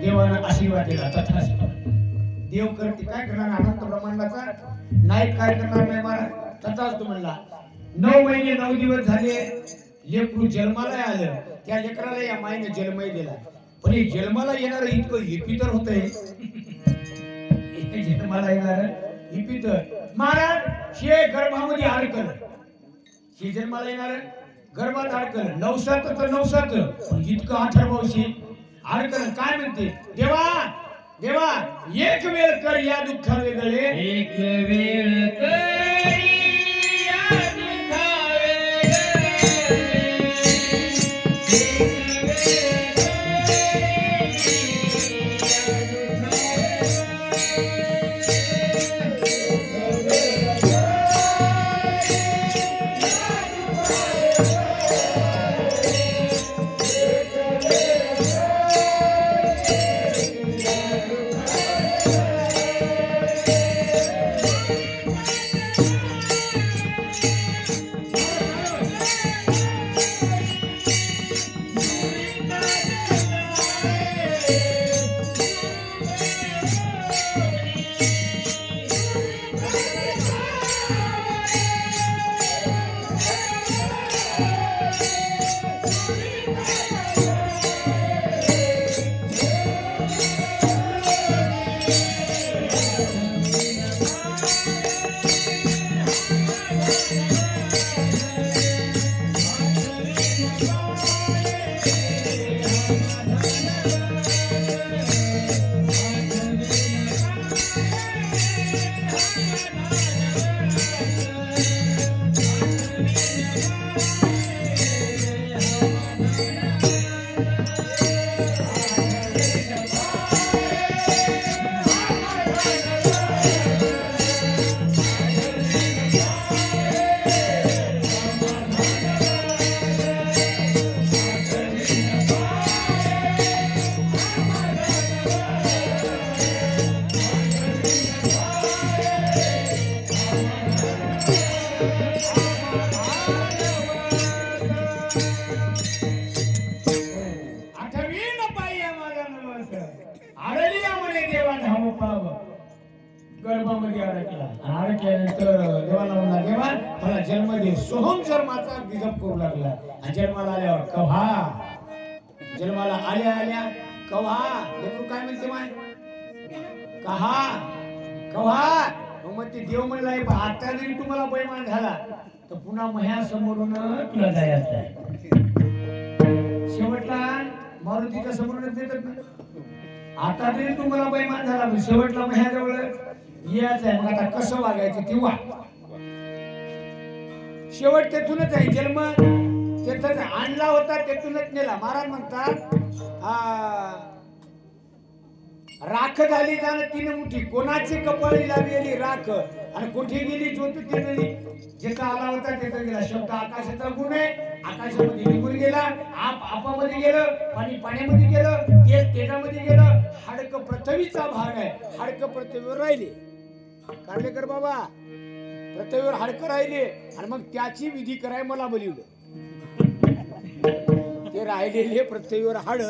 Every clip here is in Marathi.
देवानं आशीर्वाद दिला तथास्तु. देव करते काय करणार अनंत ब्रह्मांडाचा नायक काय करणार नाही महाराज तथास्तु म्हणला. 9 महिने 9 दिवस झाले लेकरू जन्माला आलं. त्या लेकराला या माईने जन्मही दिला. पण हे जन्माला येणार इतकं हिपितर होतंय. जन्माला येणार हिपितर महाराज हे गर्भामध्ये अडकलं. हे जन्माला येणार गर्भात अडकलं. नवसात तर नवसात इतकं 18 वर्षी अडकलं. काय म्हणते देवा देवा एक वेळ कर या दुःखा वेगळे. एक वेळ कर या दुःखा गर्भामध्ये अडकला. अडकल्यानंतर देवाला म्हणला देवा मला जन्म दे. सोहम शर्माचा गिजप करू लागला. आणि जन्माला आल्यावर कव्हा जन्माला आल्या आल्या कव्हा लेकरू काय म्हणते माय कहा कव्हा मग ते देव म्हणला आता जरी तुम्हाला बैमान झाला तर पुन्हा मह्या समोरून तुला जायचं आहे. शेवटला मारुतीच्या समोरूनच देतात ना. आता जरी तुम्हाला बैमान झाला शेवटला मह्याजवळ यायचं आहे. मग आता कसं वागायचं तेव्हा शेवट तेथूनच आहे. जन्म तेथूनच आणला होता तेथूनच नेला. महाराज म्हणतात राख झाली जाणं 3 मुठी. कोणाची कपाळी लावलेली राख आणि कुठे गेली ज्योत ती गेली. ज्याचा आला होता त्याचा गेला. शब्द आकाशाचा गुण आहे. आकाशामध्ये निघून गेला. आपामध्ये गेलं. पाणी पाण्यामध्ये गेलं. तेज तेजामध्ये गेलं. हाडक पृथ्वीचा भाग आहे. हाडक पृथ्वीवर राहिले. कार्लेकर बाबा पृथ्वीवर हाडकं राहिले आणि मग त्याची विधी कराय मला बोलवलं. ते राहिलेले पृथ्वीवर हाड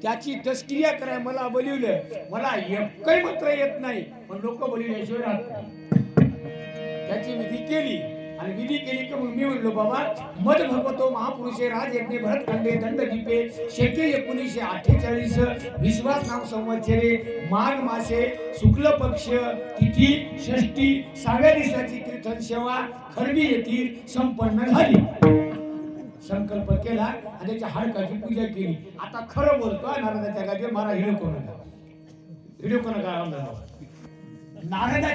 त्याची तस्किया कराय मला बोलवलं. मला एकही मंत्र येत नाही पण लोक बोलवल्याशिवाय राहत नाही. त्याची विधी केली आणि विधी केली की मग मी म्हणलो बाबा मद भगवतो महापुरुषे राज यज्ञ भरत खंडे दंड दीपे शेके 1948 विश्वास नाम संवत्सरे माघ मासे शुक्ल पक्ष तिथी षष्टी 6व्या दिवसाची कीर्तन सेवा खरबी येथील संपन्न झाली. संकल्प केला आणि त्याच्या हाडकाची पूजा केली. आता खरं बोलतोय नारदाच्या गादी मारा व्हिडिओ करू नका. व्हिडिओ करू नका. नारदाच्या